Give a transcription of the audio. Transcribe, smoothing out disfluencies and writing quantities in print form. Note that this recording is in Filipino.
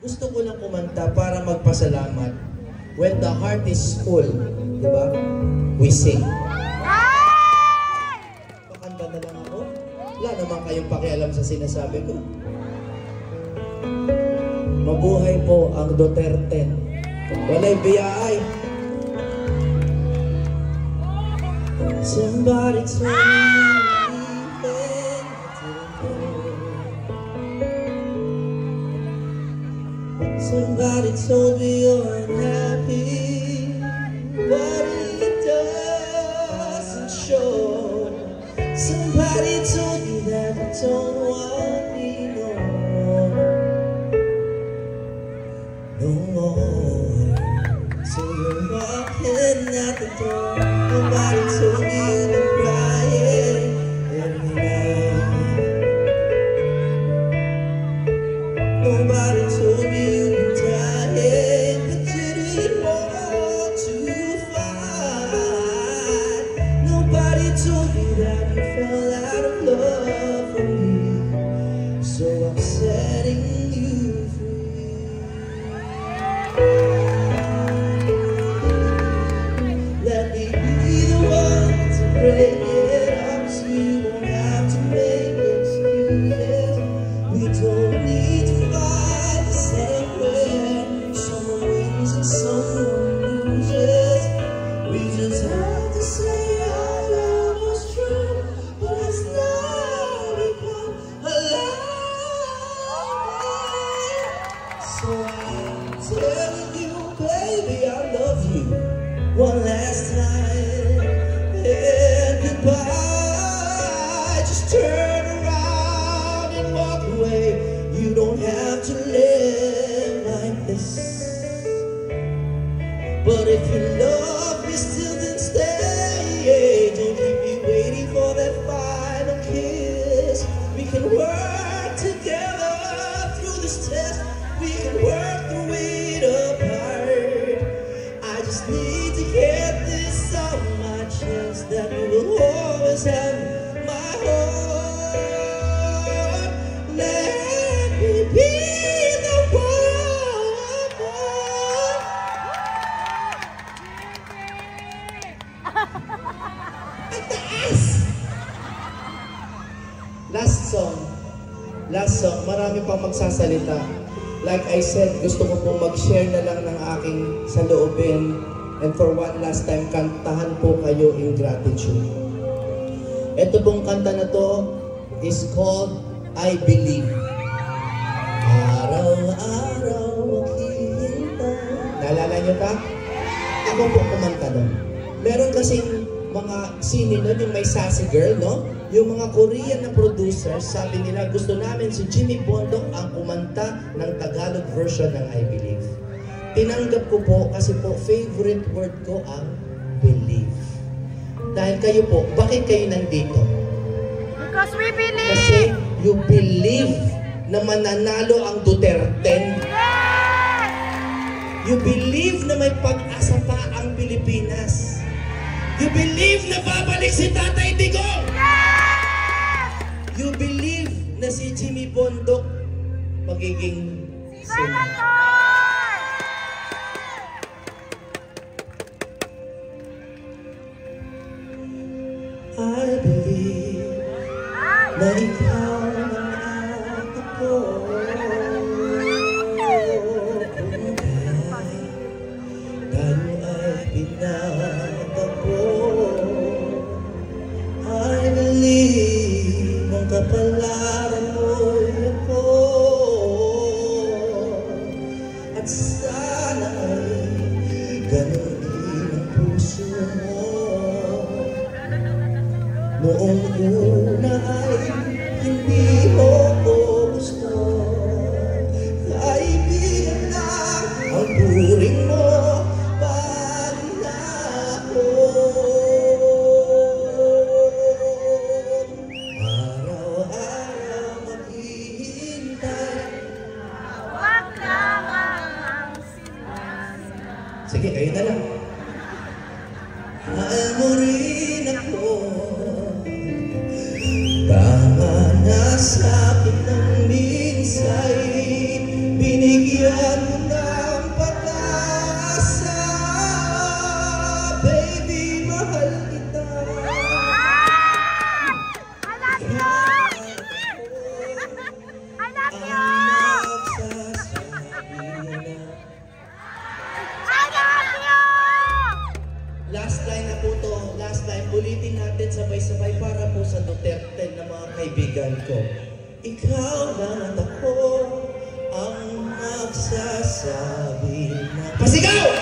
gusto ko lang kumanta para magpasalamat. When the heart is full, di ba? We sing. Pakanta na lang ako. Wala naman kayong pakialam sa sinasabi ko. Mabuhay po ang Duterte. Walay biyay. Somebody told me somebody told me you're unhappy, but it doesn't show. Somebody told me that you don't want me no more, no more. So you're walking out the door. Nobody told me you've been crying every night. Nobody told me you've been dying, but you didn't want to fight. Nobody told me that you fell out of love for me, so I'm setting you free. Let me be the one to break it up, so you won't have to make excuses. We don't need to fight the same way. Someone wins and someone loses. We just have to say our love was true, but it's now become a lie. So I'm telling you, baby, I love you one last time, and goodbye. Just turn around and walk away. You don't have to live like this. But if you love me still, then stay. Don't keep me waiting for that final kiss. We can work together through this test. We can work through it apart. I just need to get this off my chest, that you will always have my heart. Let me be the one. Last song, marami pang magsasalita. Like I said, gusto ko pong mag-share na lang ng aking saloobin. And for one last time, kantahan po kayo in gratitude. Ito pong kanta na to is called I Believe. Araw-araw maghihintay. Naalala nyo pa? Ako po kumanta doon. Meron kasing mga sine nun, yung may sassy girl, no? Yung mga Korean na producers, sabi nila, gusto namin si Jimmy Bondok ang kumanta ng Tagalog version ng I Believe. Tinanggap ko po kasi po favorite word ko ang believe. Dahil kayo po, bakit kayo nandito? Because we believe! Kasi you believe na mananalo ang Duterte. Yes! You believe na may pag-asa pa ang Pilipinas. You believe na babalik si Tatay Digong. Yes! You believe na si Jimmy Bondok magiging Senator! I believe na ikaw ang ako. Tayo ay pinatagpo. I believe ang kapalaran mo'y ako. At sana ay ganun din ang puso mo. Noong una ay hindi mo ko gusto. Kaibigan lang ang turing mo. Pag na ako araw-araw maghihintay. Huwag lamang ang sinasabi. Sige, kayo na lang. Mahal mo rin ako. Tama na sa akin ng minsay binigyan. Bigyan mo ng pag-asa, baby, mahal kita. I love you! I love you! I love you! Last line na po to, last line. Ulitin natin sabay-sabay para po sa Duterte na mga kaibigan ko. Ikaw lang at ako ang nagsasabi na... Pasigaw!